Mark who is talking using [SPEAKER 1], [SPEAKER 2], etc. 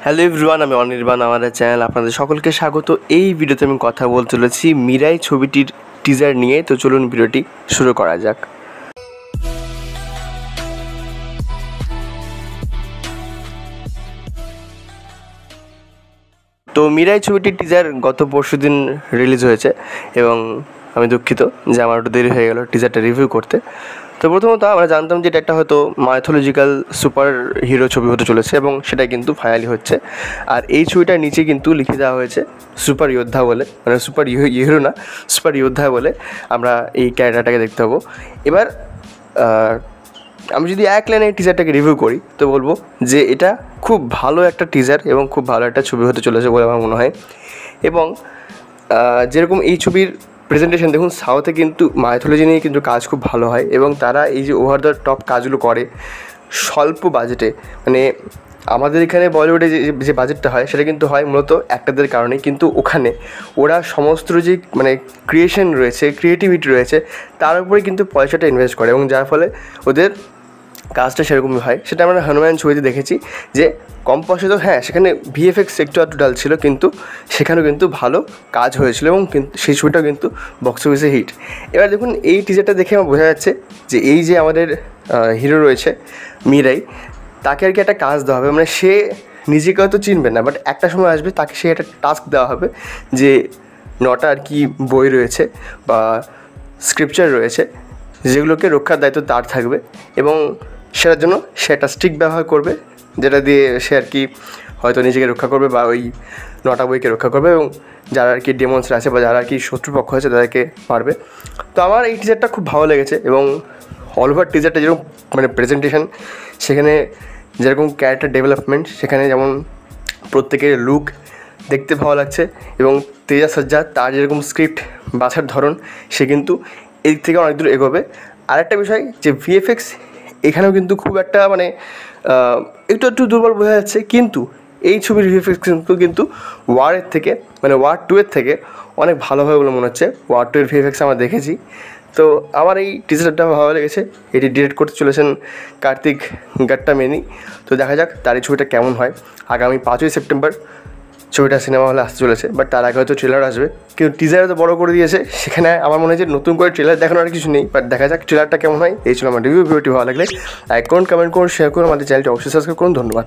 [SPEAKER 1] Hello everyone, আমি অনির্বাণ। আমাদের channel আপনাদের সকলকে স্বাগত। এই ভিডিওতে আমি কথা বলতে চলেছি মিরাই ছবিটির টিজার নিয়ে। তো চলুন ভিডিওটি শুরু করা যাক। তো মিরাই ছবিটির টিজার গত পরশুদিন রিলিজ হয়েছে এবং আমি দুঃখিত যে আমার একটু দেরি হয়ে গেল টিজারটা রিভিউ করতে। তো প্রথমত আমরা জানতাম যে এটা একটা হয়তো মাইথোলজিক্যাল সুপার হিরো ছবি হতে চলেছে এবং সেটা কিন্তু ফাইনালি হচ্ছে। আর এই ছবিটার নিচে কিন্তু লিখে দেওয়া হয়েছে সুপার যোদ্ধা বলে, মানে সুপার হিরো না, সুপার যোদ্ধা বলে আমরা এই ক্যারেক্টারটাকে দেখতে পাবো। এবার আমি যদি এক লাইনে এই টিজারটাকে রিভিউ করি তো বলবো যে এটা খুব ভালো একটা টিজার এবং খুব ভালো একটা ছবি হতে চলেছে বলে আমার মনে হয়। এবং যেরকম এই ছবির প্রেজেন্টেশন দেখুন, সাউথে কিন্তু মাইথোলজি নিয়ে কিন্তু কাজ খুব ভালো হয় এবং তারা এই যে ওভার দ্য টপ কাজগুলো করে স্বল্প বাজেটে, মানে আমাদের এখানে বলিউডে যে বাজেটটা হয় সেটা কিন্তু হয় মূলত অ্যাক্টরদের কারণেই, কিন্তু ওখানে ওরা সমস্ত যে মানে ক্রিয়েশন রয়েছে, ক্রিয়েটিভিটি রয়েছে, তার উপরে কিন্তু পয়সাটা ইনভেস্ট করে এবং যার ফলে ওদের কাজটা সেরকমই হয়। সেটা আমরা হনুমান ছবিতে দেখেছি যে কম পয়সা তো হ্যাঁ, সেখানে ভিএফএক্স একটু একটু ডাল ছিল, কিন্তু সেখানেও কিন্তু ভালো কাজ হয়েছিল এবং কিন্তু সেই ছবিটাও কিন্তু বক্স অফিসে হিট। এবার দেখুন এই টিজারটা দেখে আমার বোঝা যাচ্ছে যে এই যে আমাদের হিরো রয়েছে মিরাই, তাকে আর কি একটা কাজ দেওয়া হবে, মানে সে নিজেকে হয়তো চিনবে না, বাট একটা সময় আসবে তাকে সে একটা টাস্ক দেওয়া হবে যে 9টা আর কি বই রয়েছে বা স্ক্রিপচার রয়েছে যেগুলোকে রক্ষার দায়িত্ব তার থাকবে এবং সেটার জন্য সে একটা স্টিক ব্যবহার করবে, যেটা দিয়ে সে আর কি হয়তো নিজেকে রক্ষা করবে বা ওই 9টা বইকে রক্ষা করবে এবং যারা আর কি ডেমনসরা আছে বা যারা আর কি শত্রুপক্ষ আছে তাদেরকে মারবে। তো আমার এই টিজারটা খুব ভালো লেগেছে এবং অল ওভার টিজারটা যেরকম মানে প্রেজেন্টেশন, সেখানে যেরকম ক্যারেক্টার ডেভেলপমেন্ট, সেখানে যেমন প্রত্যেকের লুক দেখতে ভালো লাগছে এবং তেজা সজ্জা তার যেরকম স্ক্রিপ্ট বাছার ধরন, সে কিন্তু এদিক থেকে অনেক দূর এগোবে। আরেকটা বিষয় যে ভিএফএক্স এখানেও কিন্তু খুব একটা মানে একটু একটু দুর্বল বোঝা যাচ্ছে, কিন্তু এই ছবির ভিএফএক্স কিন্তু ওয়ারের থেকে, মানে ওয়ার 2 এর থেকে অনেক ভালো হবে বলে মনে হচ্ছে। ওয়ার 2 এর ভিএফএক্স আমরা দেখেছি। তো আমার এই টিজারটা ভালো লেগেছে। এটি ডিরেক্ট করতে চলেছেন কার্তিক গাট্টামেনি। তো দেখা যাক তার এই ছবিটা কেমন হয়। আগামী 5ই সেপ্টেম্বর ছবিটা সিনেমা হলে আসতে চলেছে, বাট তার আগে হয়তো ট্রেলার আসবে, কিন্তু টিজার তো বড় করে দিয়েছে, সেখানে আমার মনে হয় যে নতুন করে ট্রেলার দেখানোর কিছু নেই। বাট দেখা যাক ট্রেলারটা কেমন হয়। এই ছিল আমার রিভিউ। ভিডিওটি ভালো লাগলে লাইক করুন, কমেন্ট করুন, শেয়ার করুন, আমাদের চ্যানেলটি অবশ্যই সাবস্ক্রাইব করুন। ধন্যবাদ।